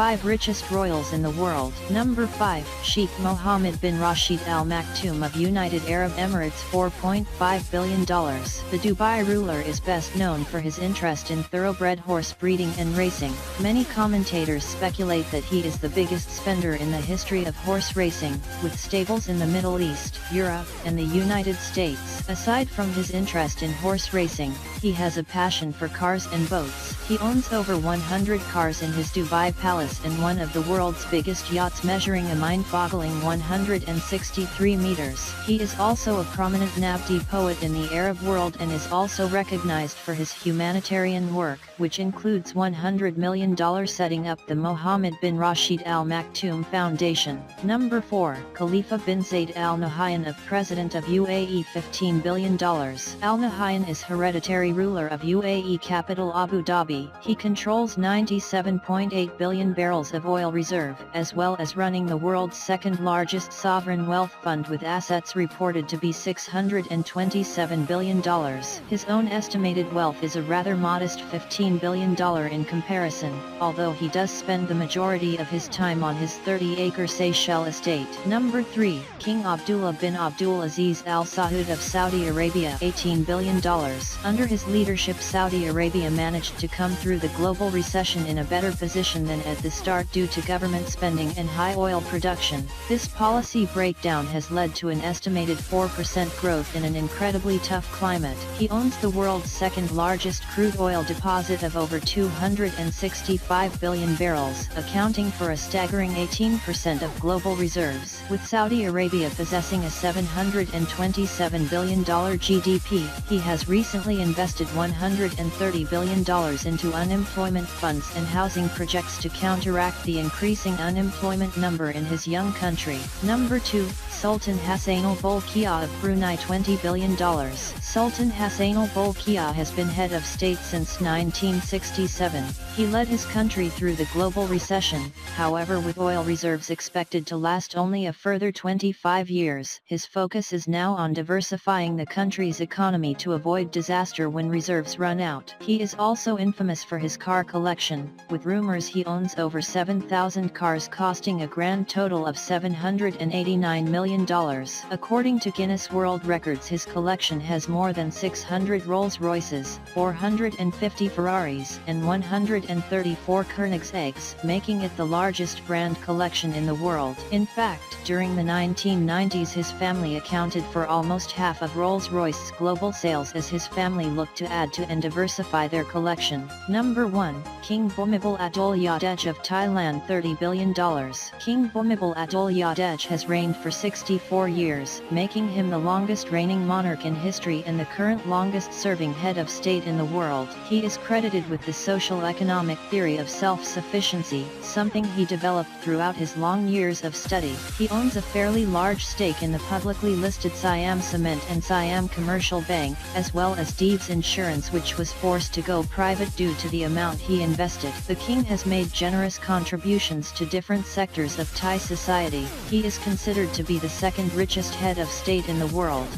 5 richest royals in the world. Number 5. Sheikh Mohammed bin Rashid Al Maktoum of United Arab Emirates, $4.5 billion. The Dubai ruler is best known for his interest in thoroughbred horse breeding and racing. Many commentators speculate that he is the biggest spender in the history of horse racing, with stables in the Middle East, Europe, and the United States. Aside from his interest in horse racing, he has a passion for cars and boats. He owns over 100 cars in his Dubai palace and one of the world's biggest yachts measuring a mind-boggling 163 meters. He is also a prominent Nabdi poet in the Arab world and is also recognized for his humanitarian work, which includes $100 million setting up the Mohammed bin Rashid Al Maktoum Foundation. Number 4. Khalifa bin Zayed Al Nahyan of President of UAE, $15 billion. Al Nahyan is hereditary ruler of UAE capital Abu Dhabi. He controls 97.8 billion barrels of oil reserve, as well as running the world's second largest sovereign wealth fund with assets reported to be $627 billion. His own estimated wealth is a rather modest $15 billion in comparison, although he does spend the majority of his time on his 30-acre Seychelles estate. Number 3. King Abdullah bin Abdulaziz Al Saud of Saudi Arabia, $18 billion. Under his leadership, Saudi Arabia managed to come through the global recession in a better position than at the start due to government spending and high oil production. This policy breakdown has led to an estimated 4% growth in an incredibly tough climate. He owns the world's second largest crude oil deposit of over 265 billion barrels, accounting for a staggering 18% of global reserves. With Saudi Arabia possessing a $727 billion GDP, he has recently invested $130 billion into unemployment funds and housing projects to counteract the increasing unemployment number in his young country. Number 2. Sultan Hassanal Bolkiah of Brunei, $20 billion. Sultan Hassanal Bolkiah has been head of state since 1967. He led his country through the global recession. However, with oil reserves expected to last only a further 25 years, his focus is now on diversifying the country's economy to avoid disaster when reserves run out. He is also infamous for his car collection, with rumors he owns over 7,000 cars costing a grand total of $789 million. According to Guinness World Records, his collection has more than 600 Rolls-Royces, 450 Ferraris, and 134 Koenigseggs, making it the largest brand collection in the world. In fact, during the 1990s his family accounted for almost half of Rolls-Royce's global sales as his family looked to add to and diversify their collection. Number 1. King Bhumibol Adulyadej of Thailand, $30 billion. King Bhumibol Adulyadej has reigned for 64 years, making him the longest reigning monarch in history and the current longest serving head of state in the world. He is credited with the social economic theory of self-sufficiency, something he developed throughout his long years of study. He owns a fairly large stake in the publicly listed Siam Cement and Siam Commercial Bank, as well as Deeds Insurance, which was forced to go private due to the amount he invested. The king has made generous contributions to different sectors of Thai society. He is considered to be the second richest head of state in the world.